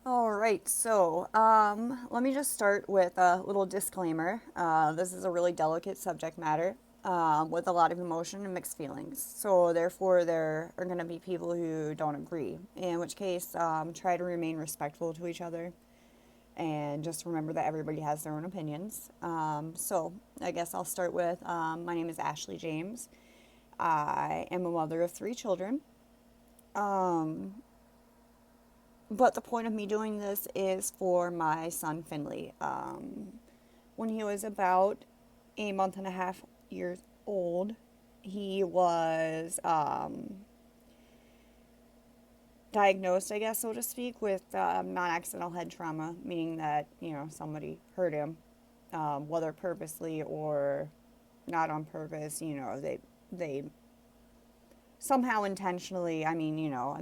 All right, so let me just start with a little disclaimer. This is a really delicate subject matter with a lot of emotion and mixed feelings. So, therefore, there are going to be people who don't agree, in which case, try to remain respectful to each other and just remember that everybody has their own opinions. So, I guess I'll start with my name is Ashley James. I am a mother of three children. Um, But the point of me doing this is for my son Finley. When he was about a month and a half years old, he was diagnosed, I guess, so to speak, with non-accidental head trauma, meaning that somebody hurt him, whether purposely or not on purpose. They somehow intentionally. I mean,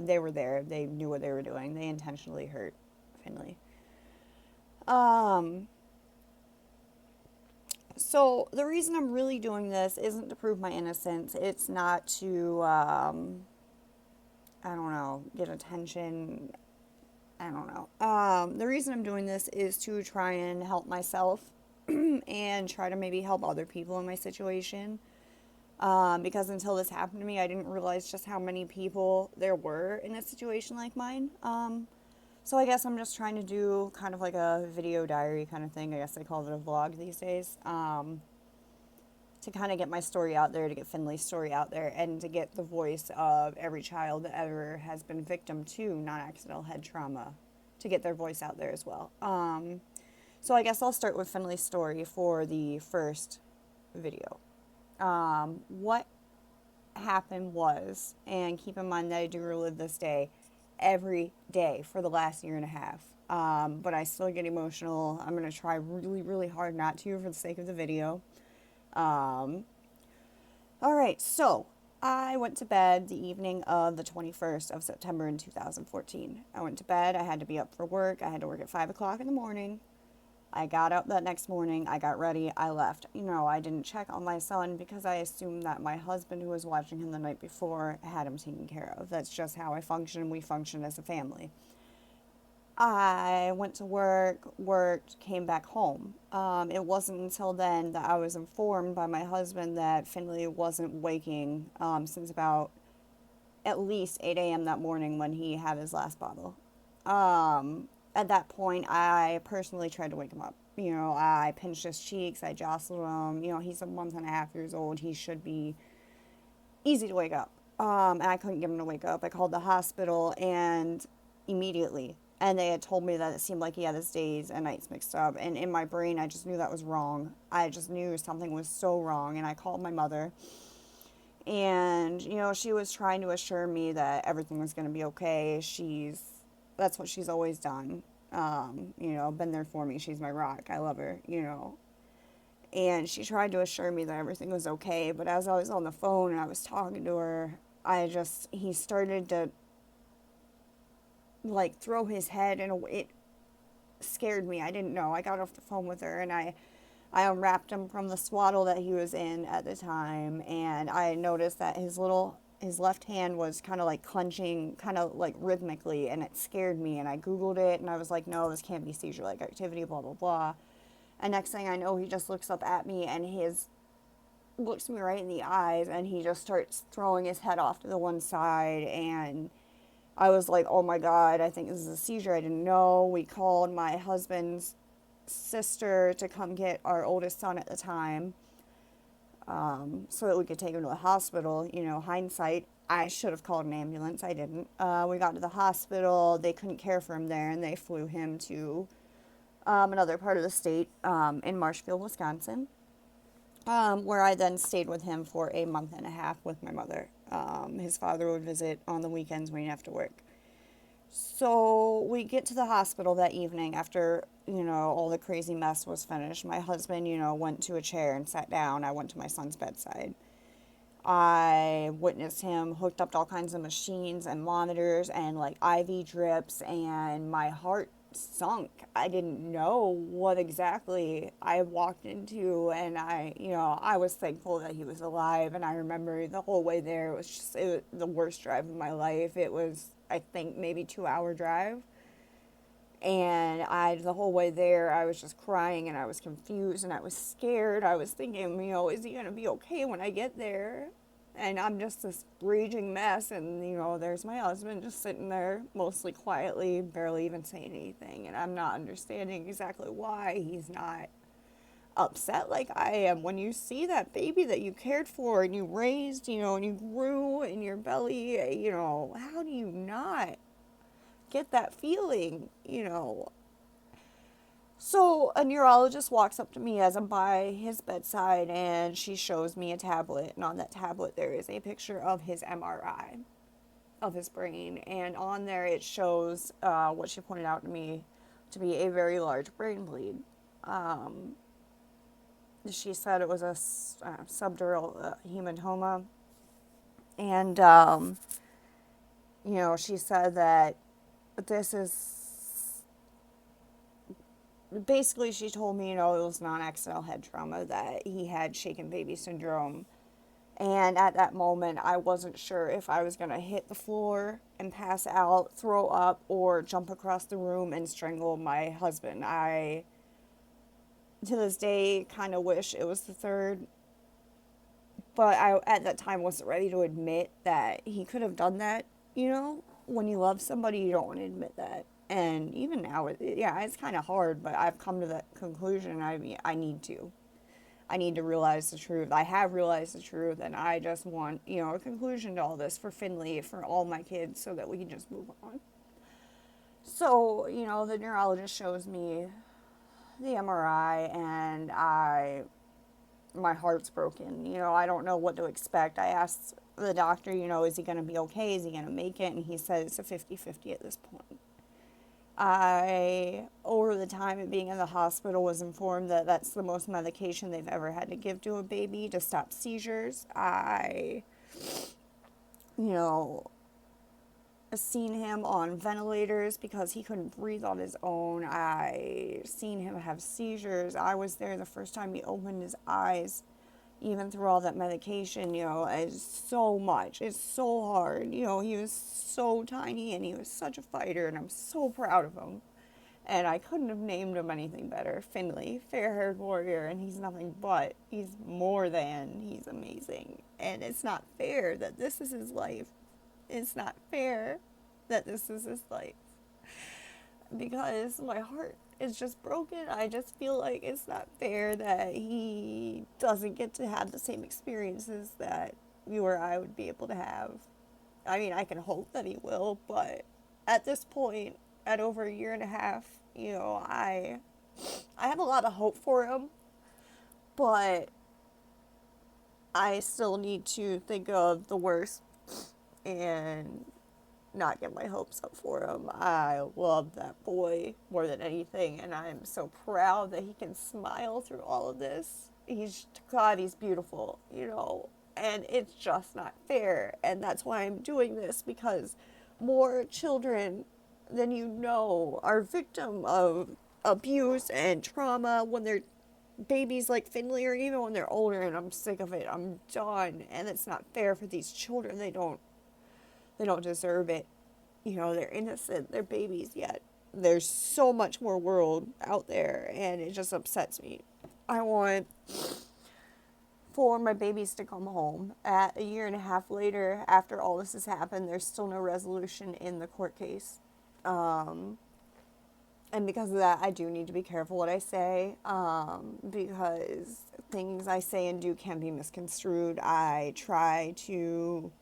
they were there. They knew what they were doing. They intentionally hurt Finley. Um, so the reason I'm really doing this isn't to prove my innocence. It's not to, I don't know, get attention. I don't know. The reason I'm doing this is to try and help myself and try to maybe help other people in my situation. Because until this happened to me, I didn't realize just how many people there were in a situation like mine. So I guess I'm just trying to do kind of like a video diary kind of thing. I guess they call it a vlog these days. To kind of get my story out there, to get Finley's story out there, and to get the voice of every child that ever has been victim to non-accidental head trauma, to get their voice out there as well. So I guess I'll start with Finley's story for the first video. What happened was, and keep in mind that I do relive this day every day for the last year and a half. But I still get emotional. I'm going to try really, really hard not to for the sake of the video. Um, all right, so I went to bed the evening of the 21st of September in 2014. I went to bed. I had to be up for work. I had to work at 5 o'clock in the morning. I got up that next morning, I got ready, I left. I didn't check on my son because I assumed that my husband, who was watching him the night before, had him taken care of. That's just how I function. We function as a family. I went to work, worked, came back home. It wasn't until then that I was informed by my husband that Finley wasn't waking since about at least 8 a.m. that morning when he had his last bottle. At that point, I personally tried to wake him up. I pinched his cheeks, I jostled him. He's a month and a half years old. He should be easy to wake up. And I couldn't get him to wake up. I called the hospital and immediately. And they had told me that it seemed like he had his days and nights mixed up. And in my brain, I just knew that was wrong. I just knew something was so wrong. And I called my mother. And, she was trying to assure me that everything was going to be okay. That's what she's always done. Been there for me. She's my rock. I love her. And she tried to assure me that everything was okay. But as I was on the phone and I was talking to her, he started to like throw his head and it scared me. I didn't know. I got off the phone with her and I unwrapped him from the swaddle that he was in at the time, and I noticed that his left hand was kind of like clenching, kind of like rhythmically, and it scared me. And I Googled it, and I was like, no, this can't be seizure-like activity, blah blah blah. And next thing I know, he just looks up at me, and his looks me right in the eyes, and he just starts throwing his head off to the one side, and I was like, oh my god, I think this is a seizure. I didn't know. We called my husband's sister to come get our oldest son at the time, so that we could take him to the hospital. Hindsight, I should have called an ambulance. I didn't. We got to the hospital. They couldn't care for him there, and they flew him to another part of the state in Marshfield, Wisconsin, where I then stayed with him for a month and a half with my mother. His father would visit on the weekends when he'd have to work. So we get to the hospital that evening after, all the crazy mess was finished. My husband, went to a chair and sat down. I went to my son's bedside. I witnessed him hooked up to all kinds of machines and monitors and like IV drips, and my heart sunk. I didn't know what exactly I walked into, and I was thankful that he was alive. And I remember the whole way there, it was the worst drive of my life. It was, I think, maybe 2 hour drive. And the whole way there, I was just crying and I was confused and I was scared. I was thinking, is he going to be okay when I get there? And I'm just this raging mess. And, there's my husband just sitting there, mostly quietly, barely even saying anything. And I'm not understanding exactly why he's not upset like I am. When you see that baby that you cared for and you raised, and you grew in your belly, how do you not get that feeling, So a neurologist walks up to me as I'm by his bedside, and she shows me a tablet, and on that tablet there is a picture of his MRI of his brain, and on there it shows what she pointed out to me to be a very large brain bleed. She said it was a subdural hematoma, and she said that this is basically, she told me, it was non-accidental head trauma, that he had shaken baby syndrome. And at that moment, I wasn't sure if I was going to hit the floor and pass out, throw up, or jump across the room and strangle my husband. I, to this day, kind of wish it was the third. But I, at that time, wasn't ready to admit that he could have done that. When you love somebody, you don't want to admit that. And even now, it's kind of hard, but I've come to that conclusion. I need to. I need to realize the truth. I have realized the truth, and I just want, a conclusion to all this for Finley, for all my kids, so that we can just move on. So, the neurologist shows me the MRI, and my heart's broken. I don't know what to expect. I asked the doctor, is he going to be okay? Is he going to make it? And he said it's a 50-50 at this point. I, over the time of being in the hospital, was informed that that's the most medication they've ever had to give to a baby to stop seizures. I, seen him on ventilators because he couldn't breathe on his own. I seen him have seizures. I was there the first time he opened his eyes, even through all that medication. It's so much. It's so hard. He was so tiny and he was such a fighter, and I'm so proud of him. And I couldn't have named him anything better. Finley, fair-haired warrior, and he's nothing but. He's more than. He's amazing. And it's not fair that this is his life. It's not fair that this is his life. Because my heart is just broken. I just feel like it's not fair that he doesn't get to have the same experiences that you or I would be able to have. I mean, I can hope that he will, but at this point, at over a year and a half, I have a lot of hope for him, but I still need to think of the worst and not get my hopes up for him. I love that boy more than anything, and I'm so proud that he can smile through all of this. He's beautiful, and it's just not fair. And that's why I'm doing this, because more children than are victim of abuse and trauma when they're babies like Finley, or even when they're older, and I'm sick of it. I'm done, and it's not fair for these children. They don't deserve it. They're innocent. They're babies yet. There's so much more world out there, and it just upsets me. I want for my babies to come home. At a year and a half later, after all this has happened, there's still no resolution in the court case. And because of that, I do need to be careful what I say, because things I say and do can be misconstrued. I try to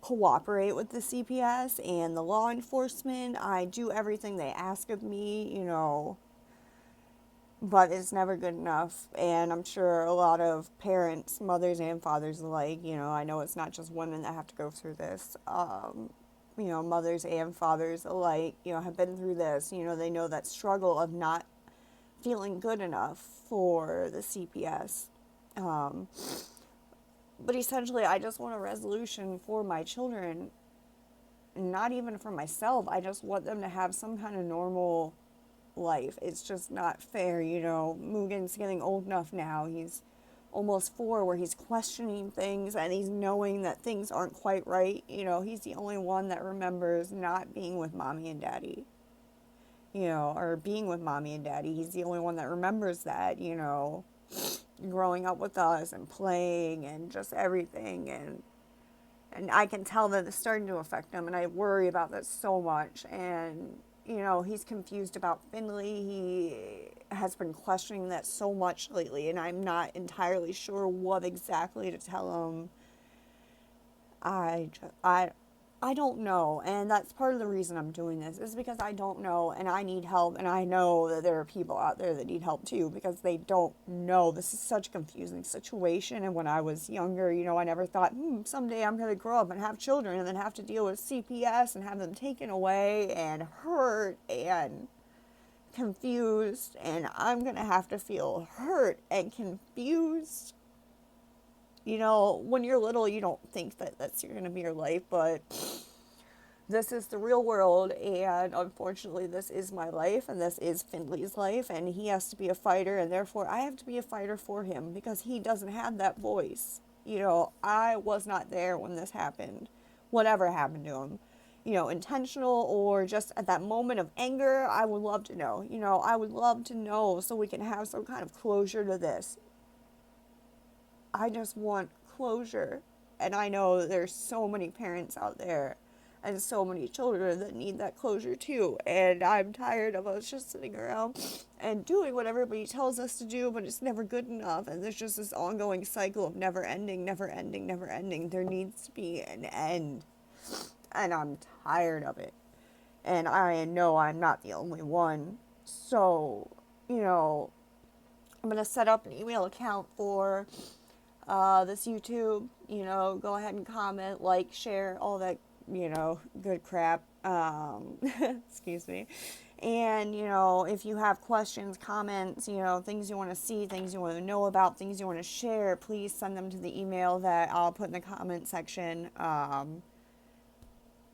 cooperate with the CPS and the law enforcement. I do everything they ask of me, but it's never good enough. And I'm sure a lot of parents, mothers and fathers alike, I know it's not just women that have to go through this. Mothers and fathers alike, have been through this. They know that struggle of not feeling good enough for the CPS. But essentially, I just want a resolution for my children, not even for myself. I just want them to have some kind of normal life. It's just not fair, Mugen's getting old enough now. He's almost 4, where he's questioning things, and he's knowing that things aren't quite right. He's the only one that remembers not being with mommy and daddy. or being with mommy and daddy. He's the only one that remembers that, growing up with us and playing and just everything. And I can tell that it's starting to affect him, and I worry about that so much. And, he's confused about Finley. He has been questioning that so much lately, and I'm not entirely sure what exactly to tell him. I, just, I don't know, and that's part of the reason I'm doing this, is because I don't know, and I need help, and I know that there are people out there that need help too, because they don't know. This is such a confusing situation, and when I was younger, I never thought, someday I'm going to grow up and have children, and then have to deal with CPS, and have them taken away, and hurt, and confused, and I'm going to have to feel hurt and confused. When you're little, you don't think that that's going to be your life, but this is the real world, and unfortunately, this is my life, and this is Finley's life, and he has to be a fighter, and therefore, I have to be a fighter for him, because he doesn't have that voice. I was not there when this happened, whatever happened to him. Intentional or just at that moment of anger, I would love to know. I would love to know so we can have some kind of closure to this. I just want closure. And I know there's so many parents out there and so many children that need that closure too. And I'm tired of us just sitting around and doing what everybody tells us to do, but it's never good enough. And there's just this ongoing cycle of never ending, never ending, never ending. There needs to be an end. And I'm tired of it. And I know I'm not the only one. So, I'm going to set up an email account for this YouTube. Go ahead and comment, like, share, all that, good crap. Excuse me. And, if you have questions, comments, things you want to see, things you want to know about, things you want to share, please send them to the email that I'll put in the comment section.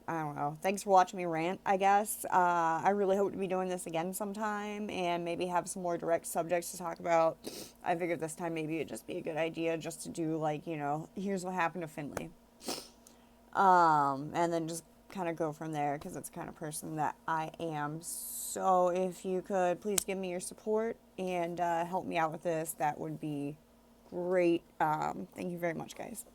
I don't know. Thanks for watching me rant, I guess. I really hope to be doing this again sometime and maybe have some more direct subjects to talk about. I figured this time maybe it'd just be a good idea just to do, here's what happened to Finley. And then just kind of go from there, because it's the kind of person that I am. So if you could please give me your support and help me out with this, that would be great. Thank you very much, guys.